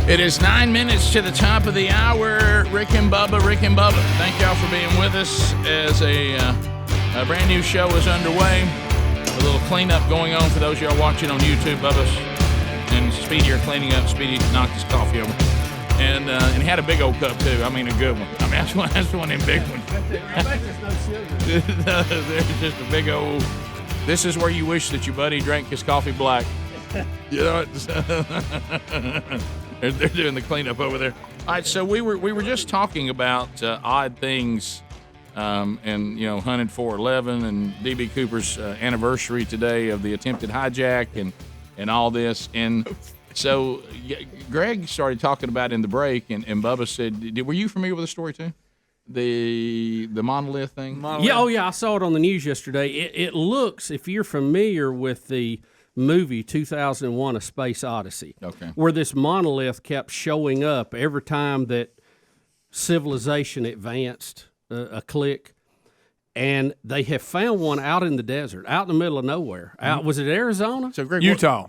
It is 9 minutes to the top of the hour. Rick and Bubba. Thank y'all for being with us as a brand new show is underway. A little cleanup going on for those of y'all watching on YouTube. Bubba's and Speedy are cleaning up. Speedy knocked his coffee over. And he had a big old cup, too. I mean, a good one. I mean, that's one of them big ones. I bet there's no sugar. There's just a big old... This is where you wish that your buddy drank his coffee black. You know what? They're doing the cleanup over there. All right, so we were just talking about odd things, and hunted 411 and DB Cooper's anniversary today of the attempted hijack and all this. And so Greg started talking about it in the break, and Bubba said, "Were you familiar with the story too? The Monolith thing?" Monolith. Yeah, I saw it on the news yesterday. It looks, if you're familiar with the movie 2001 A Space Odyssey, okay, where this monolith kept showing up every time that civilization advanced a click, and they have found one out in the desert, out in the middle of nowhere. Was it Arizona? So Greg, Utah.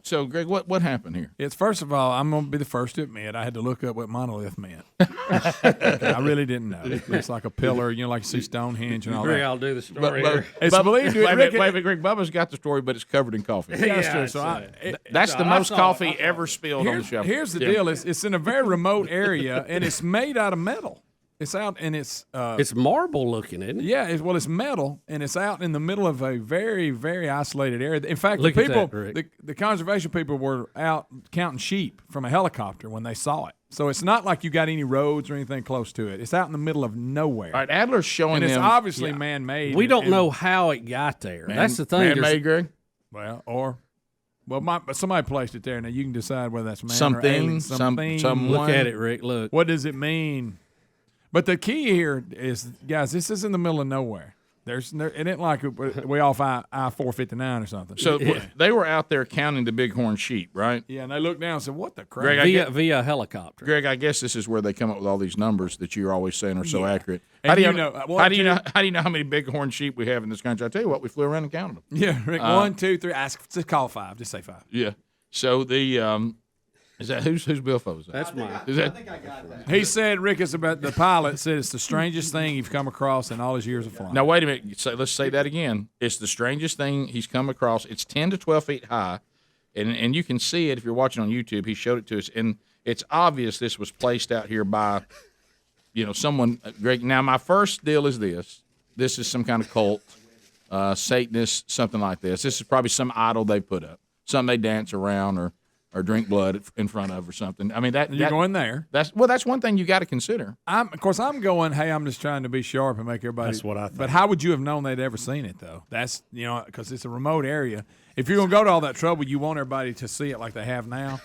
So Greg, what happened here? It's, first of all, I'm going to be the first to admit I had to look up what monolith meant. I really didn't know. It's like a pillar, like you see Stonehenge and all Greg, that. I'll do the story here. It's believed wait, Greg, Bubba's got the story, but it's covered in coffee. That's true. So that's the most coffee ever spilled on the show. Here's the deal: it's in a very remote area, and it's made out of metal. It's out, and it's marble looking, isn't it? Yeah, it's metal, and it's out in the middle of a very, very isolated area. In fact, Look the people, at that, the conservation people were out counting sheep from a helicopter when they saw it. So it's not like you got any roads or anything close to it. It's out in the middle of nowhere. All right, Adler's showing and it's them. obviously man-made. We don't know how it got there. That's the thing. Man-made, Greg? Well, but somebody placed it there. Now you can decide whether that's man something, or alien. Someone. Look at it, Rick. Look. What does it mean? But the key here is, guys, this is in the middle of nowhere. It ain't like we off I-459 or something. So they were out there counting the bighorn sheep, right? Yeah, and they looked down and said, "What the crap?" Greg, via helicopter. Greg, I guess this is where they come up with all these numbers that you're always saying are so accurate. And How do you know how many bighorn sheep we have in this country? I tell you what, we flew around and counted them. Yeah, Rick, 1, 2, 3. Just call 5. Just say 5. Yeah. So the is that whose billfold is that? That's mine. I think I got that. He said, Rick, it's about the pilot said it's the strangest thing you've come across in all his years of flying. Now wait a minute. So let's say that again. It's the strangest thing he's come across. It's 10 to 12 feet high, and you can see it if you're watching on YouTube. He showed it to us, and it's obvious this was placed out here by, someone. Greg. Now my first deal is this. This is some kind of cult, Satanist, something like this. This is probably some idol they put up, something they dance around or drink blood in front of or something. I mean, you're going there. That's one thing you got to consider. I'm going, hey, I'm just trying to be sharp and make everybody. That's what I think. But how would you have known they'd ever seen it, though? That's, because it's a remote area. If you're going to go to all that trouble, you want everybody to see it like they have now.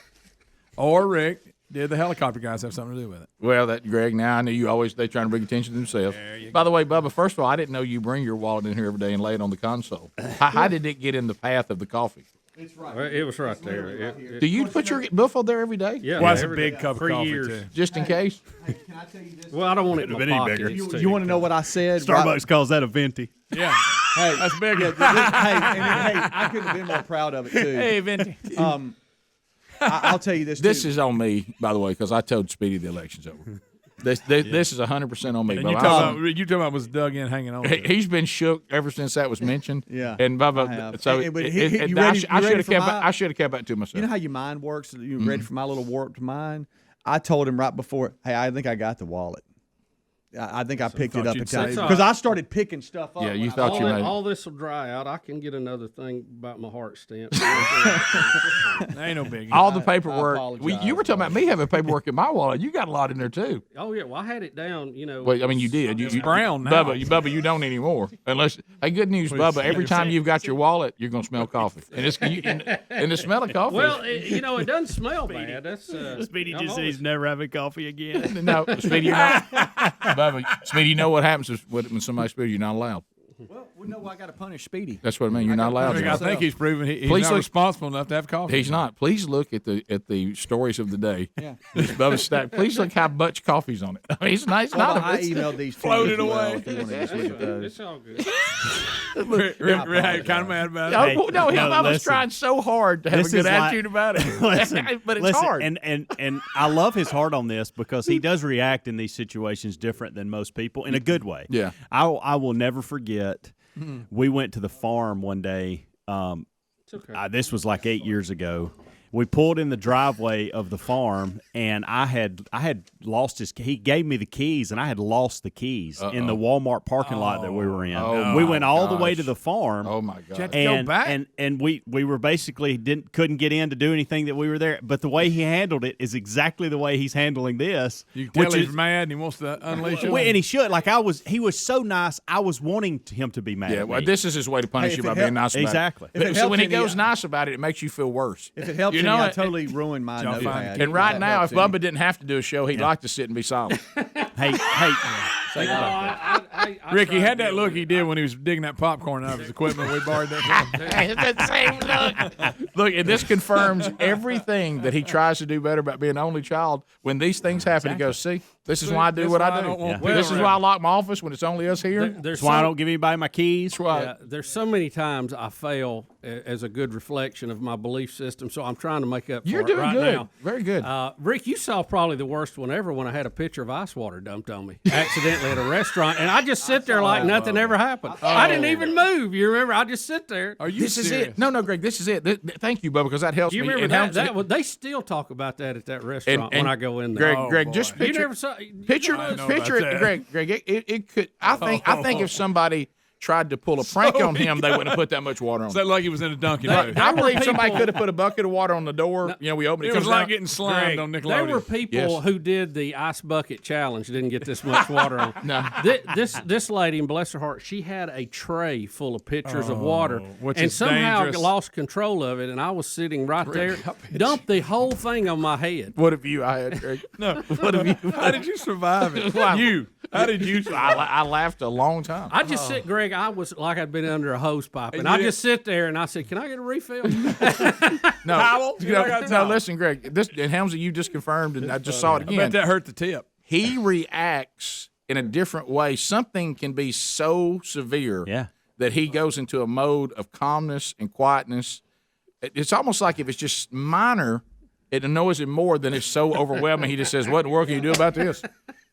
Or, Rick, did the helicopter guys have something to do with it? Well, Greg, now I know they trying to bring attention to themselves. By the way, Bubba, first of all, I didn't know you bring your wallet in here every day and lay it on the console. How did it get in the path of the coffee? It's right. It was right there. Do you put your billfold there every day? Yeah. Well, that's a big cup of coffee, years. too. Just in case? Hey, can I tell you this? Well, I don't want it in my Been any pocket. bigger. You want to know what I said? Starbucks calls that a venti. Yeah. Hey, That's big. hey, I couldn't have been more proud of it too. Hey, Venti. I'll tell you this. This too. is on me, by the way, because I told Speedy the election's over. This is 100% on me. And Bubba. you talking about was dug in hanging on. He's been shook ever since that was mentioned. Yeah, and I Bubba, have. so Hey, but I should have kept that to myself. You know how your mind works? You ready for my little warped mind? I told him right before, hey, I think I got the wallet. I think I picked it up in time because I started picking stuff up. Yeah, you thought you made all this will dry out. I can get another thing about my heart stamp. Ain't no biggie. All the paperwork. apologize. You were talking about me having paperwork in my wallet. You got a lot in there too. Oh yeah, well I had it down. Well, I mean, you did. It's brown now. Bubba, you don't anymore. Unless, hey, good news, Bubba. Every time you've got your wallet, you're gonna smell coffee, and the smell of coffee. Well, it doesn't smell bad. That's Speedy just said he's never having coffee again. No, Speedy, you're not. Bubba, Speedy, you know what happens when somebody spills? You're not allowed. know why I got to punish Speedy. That's what I mean. You're not allowed to. I think he's proven he's Please not responsible enough to have coffee. He's not. Please look at the stories of the day. Yeah. Bubba's stack. Please look how much coffee's on it. I mean, it's nice. I emailed these floated away. It's all good. Rick kind of mad about it. I was trying so hard to have a good attitude about it. But it's hard. And I love his heart on this because he does react in these situations different than most people in a good way. Yeah. I will never forget. We went to the farm one day. It's okay. This was like 8 years ago. We pulled in the driveway of the farm, and I had lost his. He gave me the keys, and I had lost the keys in the Walmart parking lot that we were in. We went all the way to the farm. Oh my God! And go back? and we were basically couldn't get in to do anything that we were there. But the way he handled it is exactly the way he's handling this. You can tell he's mad and he wants to unleash him. And he should. He was so nice. I was wanting him to be mad. Yeah, well, this is his way to punish you by being nice about exactly. it. So when he goes nice about it, it makes you feel worse. If it helps, I totally ruined my notepad. And right now, if Bubba didn't have to do a show, he'd like to sit and be silent. Hey. Ricky had that look he did when he was digging that popcorn out of his equipment. We borrowed that. It's that same look. Look, and this confirms everything that he tries to do better about being an only child. When these things happen, he goes, "See, this is why I do what I do. This is why I lock my office when it's only us here. That's why I don't give anybody my keys." There's so many times I fail as a good reflection of my belief system, so I'm trying to make up for You're it doing right good. now. Very good. Rick, you saw probably the worst one ever when I had a pitcher of ice water dumped on me accidentally at a restaurant, and I just sit there like nothing ever happened. I didn't even move. You remember? I just sit there. Are you this serious? is it. No, Greg, this is it. Thank you, Bubba, because that helps you me. remember that they still talk about that at that restaurant when I go in there. Greg, just picture. You never saw. Picture it, Greg. It could. I think if somebody tried to pull a prank on him, they wouldn't have put that much water on. Is that like he was in a Dunkin' Donuts? I believe somebody could have put a bucket of water on the door. We opened it. It was like getting slimed on Nickelodeon. There were people who did the ice bucket challenge, didn't get this much water on. No. This lady, and bless her heart, she had a tray full of pitchers of water, and somehow dangerous. Lost control of it, and I was sitting right there, dumped the whole thing on my head. What have you? I had, Greg. No. What have you? How did you survive it? How did you? I laughed a long time. I just sit, Greg. I was like I'd been under a hose pipe, and I just sit there and I said, "Can I get a refill?" No, listen, Greg. This and Helmsley, you just confirmed, and I just saw it again. I bet that hurt the tip. He reacts in a different way. Something can be so severe that he goes into a mode of calmness and quietness. It's almost like if it's just minor, it annoys him more than it's so overwhelming. He just says, "What in the world can you do about this?"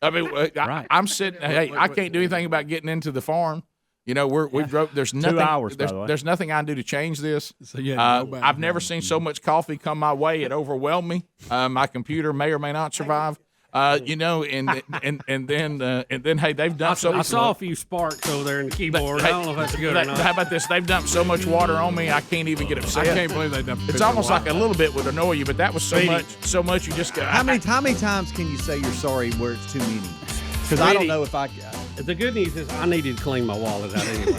I mean, I'm sitting. Hey, I can't do anything about getting into the farm. We drove. There's nothing. 2 hours. There's nothing I can do to change this. So I've never seen so much coffee come my way. It overwhelmed me. My computer may or may not survive. And then hey, they've dumped I saw a few sparks over there in the keyboard. I don't know if that's good or not. How about this? They've dumped so much water on me, I can't even get upset. I can't believe they dumped. It's almost like a little bit would annoy you, but that was so much you just got. How many times can you say you're sorry where it's too many? Because I don't know if I. The good news is I needed to clean my wallet out anyway.